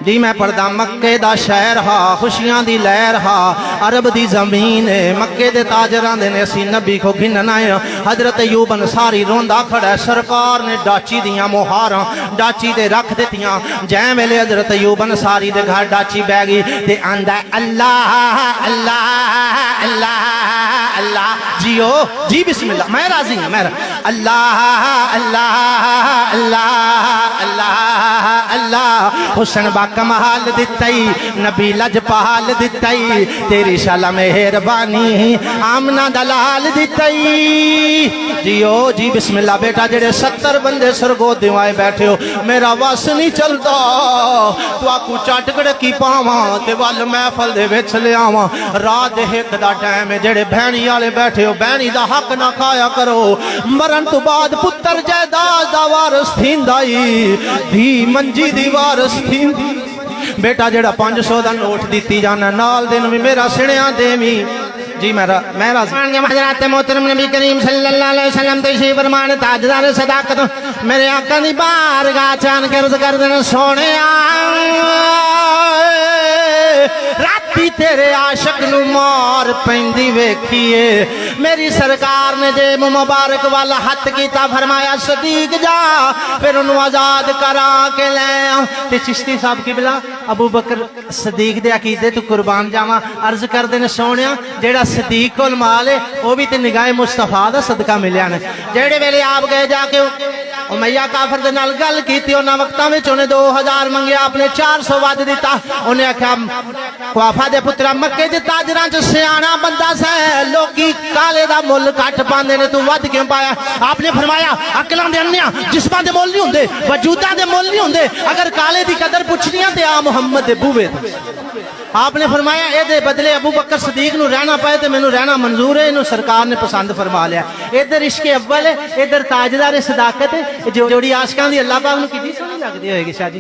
جی میں پڑھدا مکے دا شہر ہا خوشیاں دی لہر ہا عرب دی زمین ہے مکے دے تاجراں دے نے اسی نبی کو گھننا ہے حضرت ایوب انصاری روندا کھڑا ہے سرکار نے ڈاچی دیاں مہاراں ڈاچی دے رکھ دیتیاں جے ویلے حضرت ایوب انصاری دے گھر ڈاچی بہ گئی تے آندا اللہ اللہ اللہ اللہ جیو جی بسم اللہ میں راضی ہوں میں اللہ اللہ اللہ اللہ اللہ حسن با کمال دتائی نبی لجپال دتائی تیری شالا مہربانی آمنہ دلال دتائی جیو جی بسم اللہ بیٹا جڑے 70 بندے سرگو دیوائے بیٹھے ہو میرا واس نہیں چلتا تو آکو چاٹکڑ کی پاواں تے وال محفل دے وچ لے آواں رات ایک دا ٹائم ہے جڑے بہنی والے بیٹھے ہو بہنی دا حق نہ کھایا کرو مرن تو بعد پتر جائیداد دا وارث تھیندائی دھی منجی دی وارث تھیندی بیٹا جڑا 500 دا نوٹ دیتی جانا نال دن بھی میرا سنیاں دیمی جی میرا حضرات محترم نبی کریم صلی اللہ علیہ وسلم تشریف فرمان تاجدار صداقت میرے آقا دی بارگاہ چان کے عرض کر دینا سونے راتی تیرے عاشق نو مار پہندی ویکھیے میری سرکار نے جے مبارک والا حت کیتا فرمایا صدیق جا پھر انہوں آزاد کرا کے لے تے چشتی صاحب کی بلا ابو بکر صدیق دے عقیدے تو قربان جاواں عرض کر دینے سونیا جیڑا صدیق کو المال ہے وہ بھی تے نگاہ مصطفیٰ دا صدقہ ملیا نے جیڑے ویلے آپ گئے جا کے امیہ کافر دے نال گل کیتی انہاں وقتاں وچ انہیں 2000 منگیا اپنے 400 وعد دیتا انہیں آکھا خوافہ دے پترہ مکے دے تاجراں چ سیانا بندہ سے لوکی کالے دا مل کٹ پاندے نے تو ود کیوں پایا آپ نے فرمایا عقلاں دے انیاں جسماں دے مول نہیں ہوندے وجوداں دے مول نہیں ہوندے اگر کالے دی قدر پوچھنیاں تے آ محمد دے بوے آپ نے فرمایا اے دے بدلے ابو بکر صدیق نو رہنا پائے تے مینوں رہنا منظور ہے انہوں سرکار نے پسند فرما لیا ادھر عشق اول ہے ادھر تاجدار صداقت ہے جوڑی عاشقاں دی اللہ پاک نو کتنی سونی لگدی ہوئے گی شاہ جی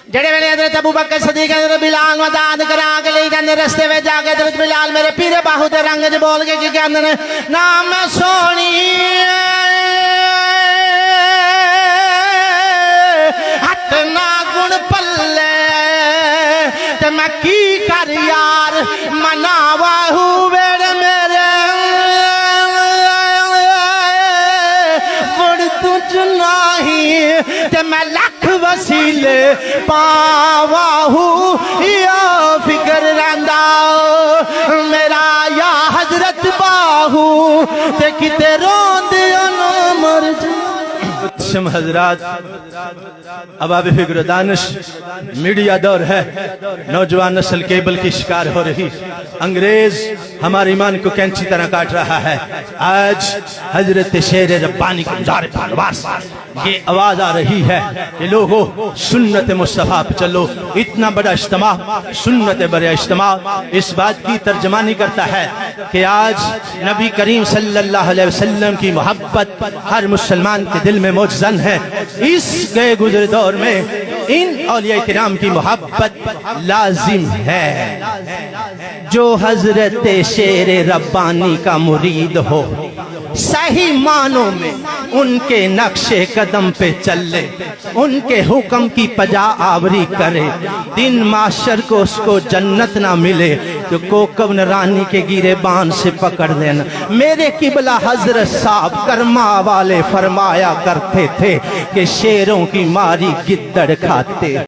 جڑے ویلے حضرت ابو بکر صدیق حضرت بلال وداد کرا کے لے جاندے رستے وچ جا کے حضرت بلال میرے پیرے باہو تے رنگ وچ بول کے کی کہندے نے نام سونی ہتھ نہ گن پلے تے میں کی کر یار مناوا ہوئے میرے بڑ تجھ نہیں تے میں لکھ وسیلے پاوا ہوں یا فکر رہندا میرا یا حضرت باہو تے کتے روندیاں نہ مر شم حضرات اباب فکر دانش میڈیا دور ہے نوجوان نسل کیبل کی شکار ہو رہی انگریز ہمارے ایمان کو کینچی طرح کاٹ رہا ہے آج حضرت شیر ربانی کو جار پانواز یہ آواز آ رہی ہے کہ لوگو سنت مصطفیٰ پہ چلو اتنا بڑا اجتماع سنت بڑا اجتماع اس بات کی ترجمانی کرتا ہے کہ آج نبی کریم صلی اللہ علیہ وسلم کی محبت ہر مسلمان کے دل میں موجزن ہے اس گئے گزر دور میں ان اولیاء کرام کی محبت لازم ہے جو حضرت شیر ربانی کا مرید ہو صحیح معنوں میں ان کے نقش قدم پہ چلے ان کے حکم کی پجا آوری کرے دن معاشر کو اس کو جنت نہ ملے تو کوکب رانی کے گیرے بان سے پکڑ دینا میرے قبلہ حضرت صاحب کرما والے فرمایا کرتے تھے کہ شیروں کی ماری گدڑ کھاتے